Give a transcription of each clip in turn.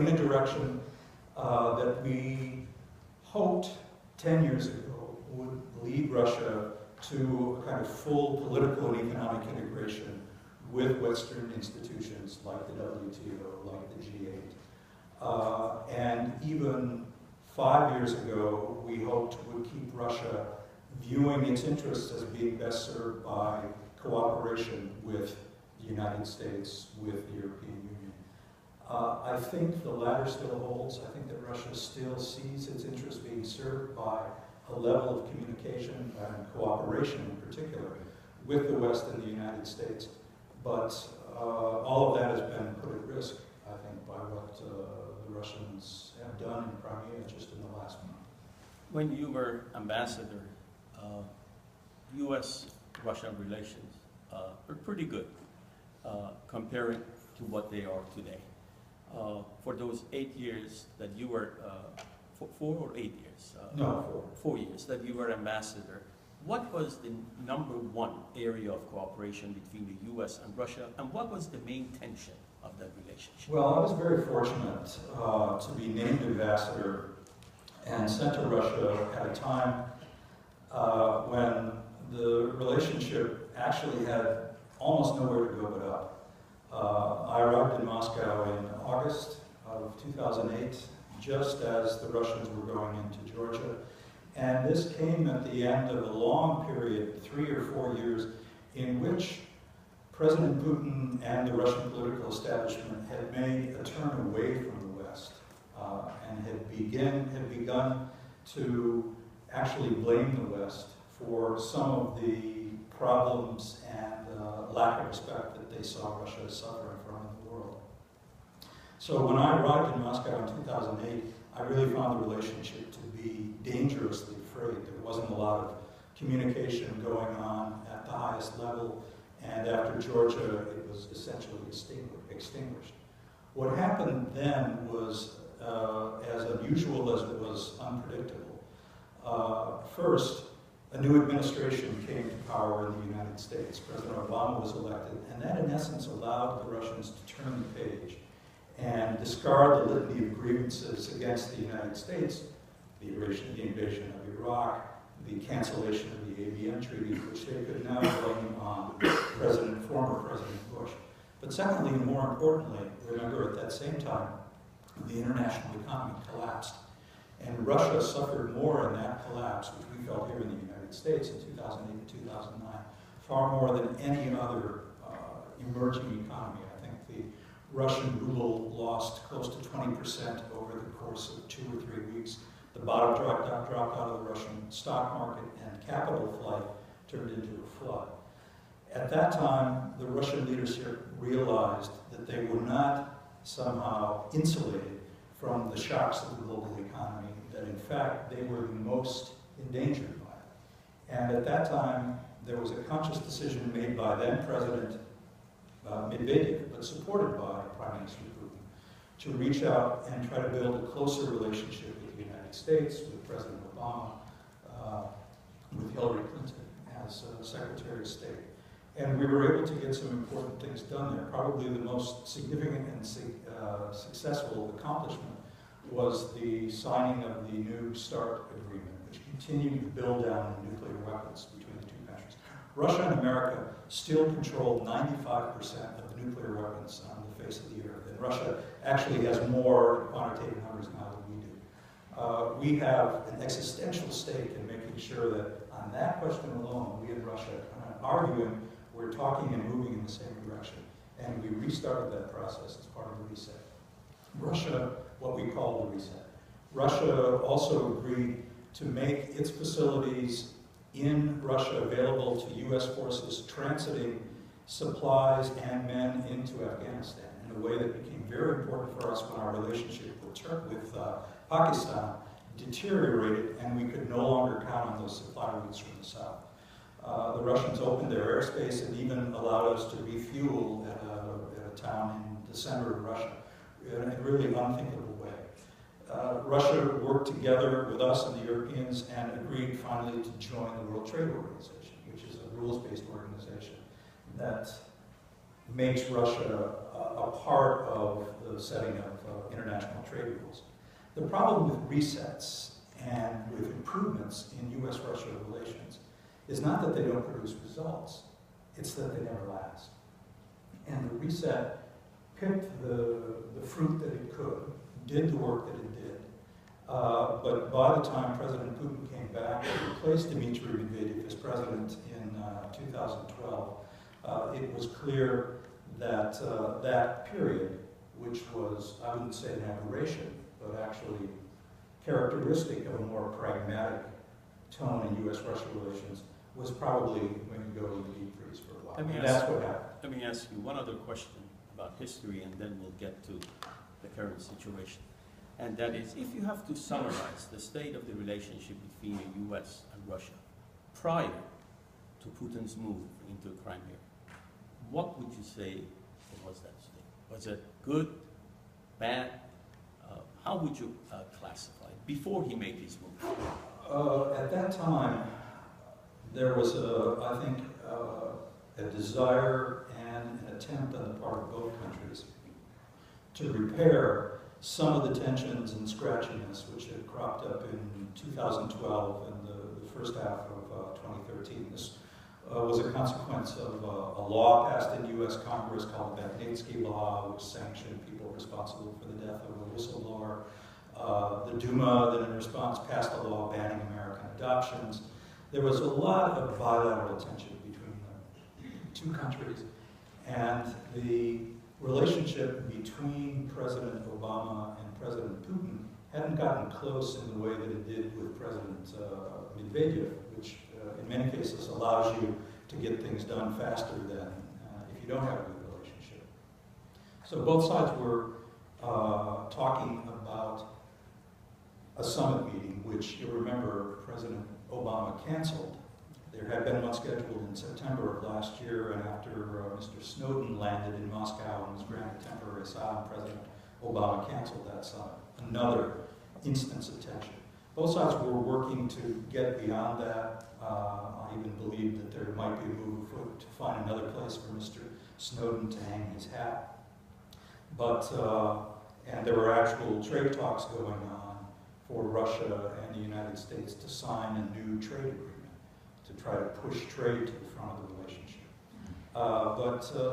in a direction that we hoped 10 years ago would lead Russia to a kind of full political and economic integration with Western institutions like the WTO, like the G8. And even 5 years ago, we hoped would keep Russia viewing its interests as being best served by cooperation with the United States, with the European Union. I think the latter still holds. I think that Russia still sees its interests being served by a level of communication and cooperation in particular with the West and the United States. But all of that has been put at risk, I think, by what the Russians have done in Crimea just in the last month. When you were ambassador, U.S.-Russia relations were pretty good comparing to what they are today. For those 8 years that you were, 4 or 8 years? No, 4 years that you were ambassador. What was the #1 area of cooperation between the U.S. and Russia, and what was the main tension of that relationship? Well, I was very fortunate to be named ambassador and sent to Russia at a time when the relationship actually had almost nowhere to go but up. I arrived in Moscow in August of 2008, just as the Russians were going into Georgia. And this came at the end of a long period, 3 or 4 years, in which President Putin and the Russian political establishment had made a turn away from the West and had begun to actually blame the West for some of the problems and lack of respect that they saw Russia suffering from in the world. So when I arrived in Moscow in 2008, I really found the relationship to be dangerously frayed. There wasn't a lot of communication going on at the highest level, and after Georgia, it was essentially extinguished. What happened then was as unusual as it was unpredictable. First, a new administration came to power in the United States. President Obama was elected, and that in essence allowed the Russians to turn the page and discard the litany of grievances against the United States, the invasion of Iraq, the cancellation of the ABM Treaty, which they could now blame on former President Bush. But secondly, and more importantly, remember at that same time, the international economy collapsed. And Russia suffered more in that collapse, which we felt here in the United States in 2008 and 2009, far more than any other emerging economy. I think the Russian ruble lost close to 20% over the course of 2 or 3 weeks. The bottom dropped out of the Russian stock market, and capital flight turned into a flood. At that time, the Russian leadership realized that they were not somehow insulated from the shocks of the global economy, that in fact they were the most endangered by it. And at that time, there was a conscious decision made by then President Medvedev, but supported by Prime Minister Putin, to reach out and try to build a closer relationship with the United States, with President Obama, with Hillary Clinton as Secretary of State. And we were able to get some important things done there. Probably the most significant and successful accomplishment was the signing of the New START agreement, which continued to build down the nuclear weapons between the two countries. Russia and America still control 95% of the nuclear weapons on the face of the earth, and Russia actually has more quantitative numbers now than we do. We have an existential stake in making sure that on that question alone, we in Russia are not arguing, we're talking and moving in the same direction. And we restarted that process as part of the reset. Russia, what we call the reset. Russia also agreed to make its facilities in Russia available to U.S. forces transiting supplies and men into Afghanistan in a way that became very important for us when our relationship with Pakistan deteriorated and we could no longer count on those supply routes from the south. The Russians opened their airspace and even allowed us to refuel at a town in the center of Russia in a really unthinkable way. Russia worked together with us and the Europeans and agreed finally to join the World Trade Organization, which is a rules-based organization that makes Russia a part of the setting of international trade rules. The problem with resets and with improvements in U.S.-Russia relations is not that they don't produce results, it's that they never last. And the reset picked the fruit that it could, did the work that it did, but by the time President Putin came back and replaced Dmitry Medvedev as president in 2012, it was clear that that period, which was, I wouldn't say an aberration, but actually characteristic of a more pragmatic tone in U.S.-Russia relations, was probably going to go in the deep freeze for a while. And that's what happened. Let me ask you one other question about history, and then we'll get to the current situation. And that is, if you have to summarize the state of the relationship between the U.S. and Russia prior to Putin's move into Crimea, what would you say was that state? Was it good, bad? How would you classify it before he made these moves? At that time, there was, I think, a desire and an attempt on the part of both countries to repair some of the tensions and scratchiness which had cropped up in 2012 and the first half of 2013. This was a consequence of a law passed in U.S. Congress called the Magnitsky Law, which sanctioned people responsible for the death of a whistleblower. The Duma, then in response, passed a law banning American adoptions. There was a lot of bilateral tension between the two countries, and the relationship between President Obama and President Putin hadn't gotten close in the way that it did with President Medvedev, which in many cases allows you to get things done faster than if you don't have a good relationship. So both sides were talking about a summit meeting, which you remember President Obama canceled. There had been one scheduled in September of last year, and after Mr. Snowden landed in Moscow and was granted temporary asylum, President Obama canceled that summit. Another instance of tension. Both sides were working to get beyond that. I even believed that there might be a move afoot to find another place for Mr. Snowden to hang his hat. But, and there were actual trade talks going on for Russia and the United States to sign a new trade agreement to try to push trade to the front of the relationship.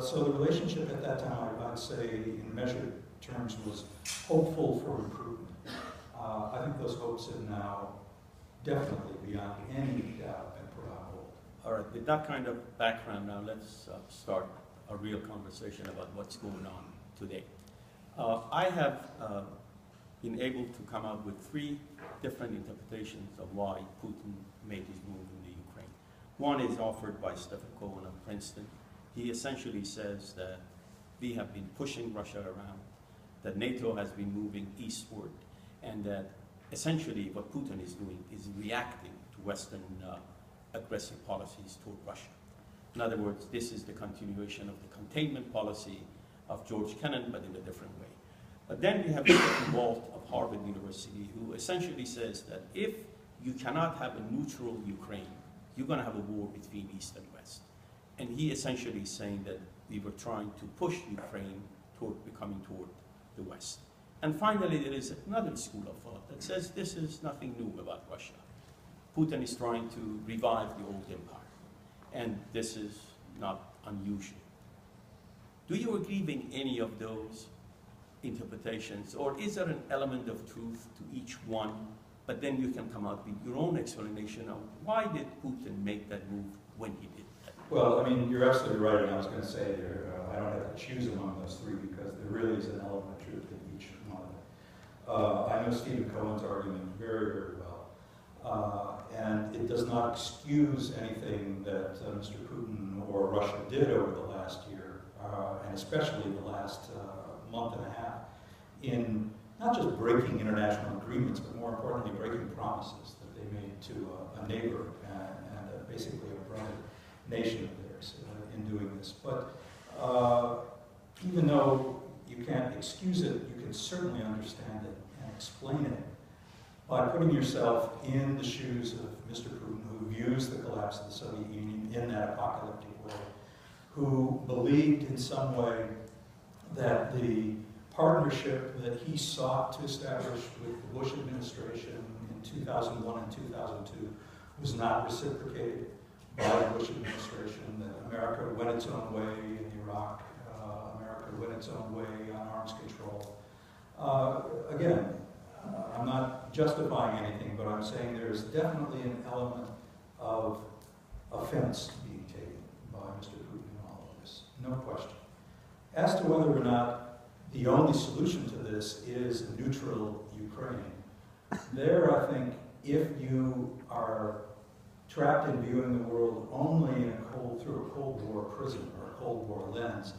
So the relationship at that time, I'd say, in measured terms, was hopeful for improvement. I think those hopes have now definitely, beyond any doubt, been put on hold. All right, with that kind of background now, let's start a real conversation about what's going on today. I have been able to come up with 3 different interpretations of why Putin made his move in the Ukraine. One is offered by Stephen Cohen of Princeton. He essentially says that we have been pushing Russia around, that NATO has been moving eastward, and that essentially what Putin is doing is reacting to Western aggressive policies toward Russia. In other words, this is the continuation of the containment policy of George Kennan, but in a different way. But then we have Stephen Walt of Harvard University, who essentially says that if you cannot have a neutral Ukraine, you're going to have a war between East and West. And he essentially is saying that we were trying to push Ukraine toward becoming toward the West. And finally, there is another school of thought that says this is nothing new about Russia. Putin is trying to revive the old empire, and this is not unusual. Do you agree with any of those interpretations, or is there an element of truth to each one, but then you can come out with your own explanation of why did Putin make that move when he did that? Well, I mean, you're absolutely right, and I was going to say there, I don't have to choose among those 3 because there really is an element of truth in each one of them. I know Stephen Cohen's argument very, very well, and it does not excuse anything that Mr. Putin or Russia did over the last year, and especially the last month and a half, in not just breaking international agreements, but more importantly, breaking promises that they made to a neighbor and basically a brother nation of theirs in doing this. But even though you can't excuse it, you can certainly understand it and explain it by putting yourself in the shoes of Mr. Putin, who views the collapse of the Soviet Union in that apocalyptic way, who believed in some way that the partnership that he sought to establish with the Bush administration in 2001 and 2002 was not reciprocated by the Bush administration, that America went its own way in Iraq, America went its own way on arms control. Again, I'm not justifying anything, but I'm saying there's definitely an element of offense being taken by Mr. Putin in all of this, no question. As to whether or not the only solution to this is a neutral Ukraine, there I think if you are trapped in viewing the world only in through a Cold War prism or a Cold War lens,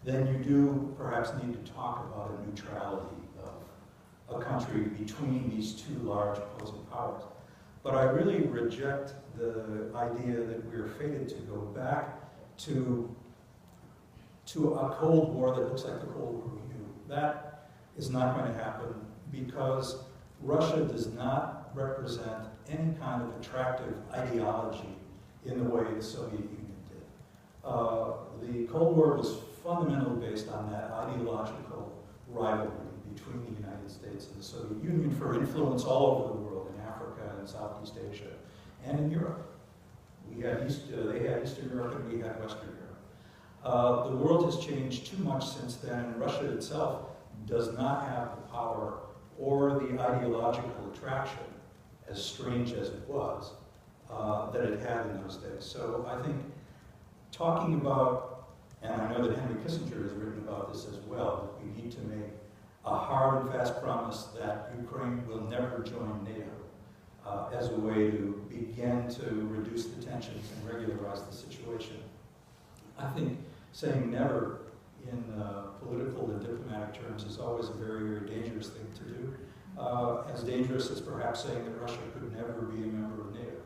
then you do perhaps need to talk about a neutrality of a country between these two large opposing powers. But I really reject the idea that we're fated to go back to a Cold War that looks like the Cold War we knew. That is not going to happen because Russia does not represent any kind of attractive ideology in the way the Soviet Union did. The Cold War was fundamentally based on that ideological rivalry between the United States and the Soviet Union for influence all over the world, in Africa and Southeast Asia, and in Europe. They had Eastern Europe and we had Western Europe. The world has changed too much since then, and Russia itself does not have the power or the ideological attraction, as strange as it was, that it had in those days. So I think talking about, and I know that Henry Kissinger has written about this as well, that we need to make a hard and fast promise that Ukraine will never join NATO as a way to begin to reduce the tensions and regularize the situation. I think saying never in political and diplomatic terms is always a very, very dangerous thing to do. As dangerous as perhaps saying that Russia could never be a member of NATO.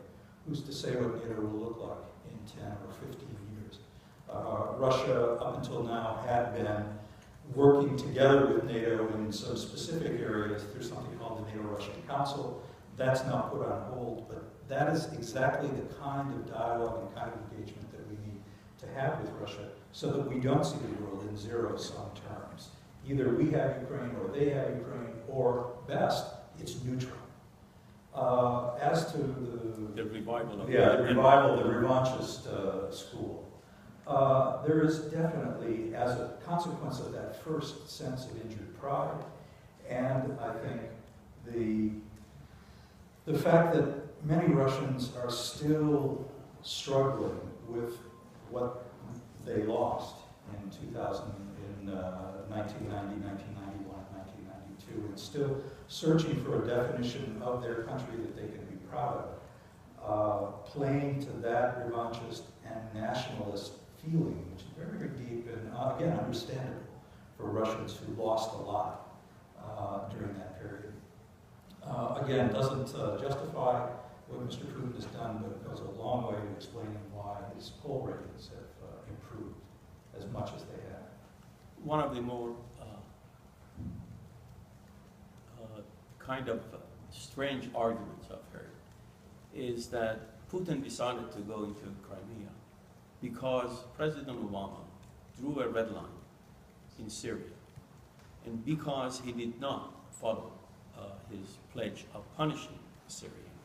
Who's to say what NATO will look like in 10 or 15 years? Russia, up until now, had been working together with NATO in some specific areas through something called the NATO-Russian Council. That's now put on hold, but that is exactly the kind of dialogue and kind of engagement that we need to have with Russia so that we don't see the world in zero-sum terms. Either we have Ukraine or they have Ukraine, or best, it's neutral. As to the revival of the revanchist school, there is definitely, as a consequence of that first sense of injured pride, and I think the fact that many Russians are still struggling with what they lost in 1990, 1991, 1992, and still searching for a definition of their country that they can be proud of, playing to that revanchist and nationalist feeling, which is very, very deep and, again, understandable for Russians who lost a lot during that period. Again, doesn't justify what Mr. Putin has done, but it goes a long way to explaining why his poll ratings have improved as much as they have. One of the more kind of strange arguments I've heard is that Putin decided to go into Crimea because President Obama drew a red line in Syria, and because he did not follow his pledge of punishing the Syrians.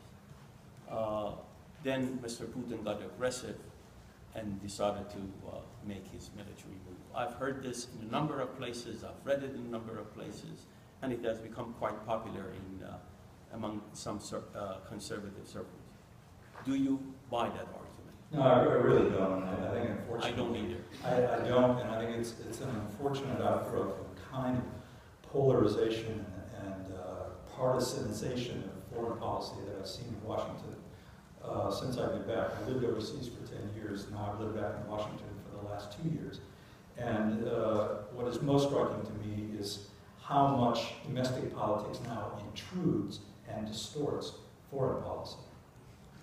Then Mr. Putin got aggressive and decided to make his military move. I've heard this in a number of places, I've read it in a number of places, and it has become quite popular among some conservative circles. Do you buy that argument? No, I really don't. I think, unfortunately, I don't either. I don't, and I think it's an unfortunate outgrowth of the kind of polarization and partisanization of foreign policy that I've seen in Washington since I've been back. I lived overseas for 10 years, now I've lived back in Washington for the last 2 years. And what is most striking to me is how much domestic politics now intrudes and distorts foreign policy,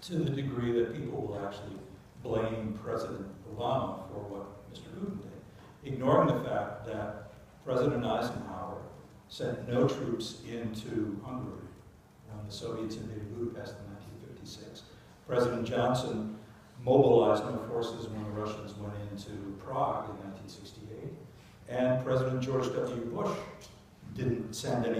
to the degree that people will actually blame President Obama for what Mr. Putin did, ignoring the fact that President Eisenhower sent no troops into Hungary when the Soviets invaded Budapest in 1956. President Johnson mobilized no forces when the Russians went into Prague in 1968. And President George W. Bush didn't send any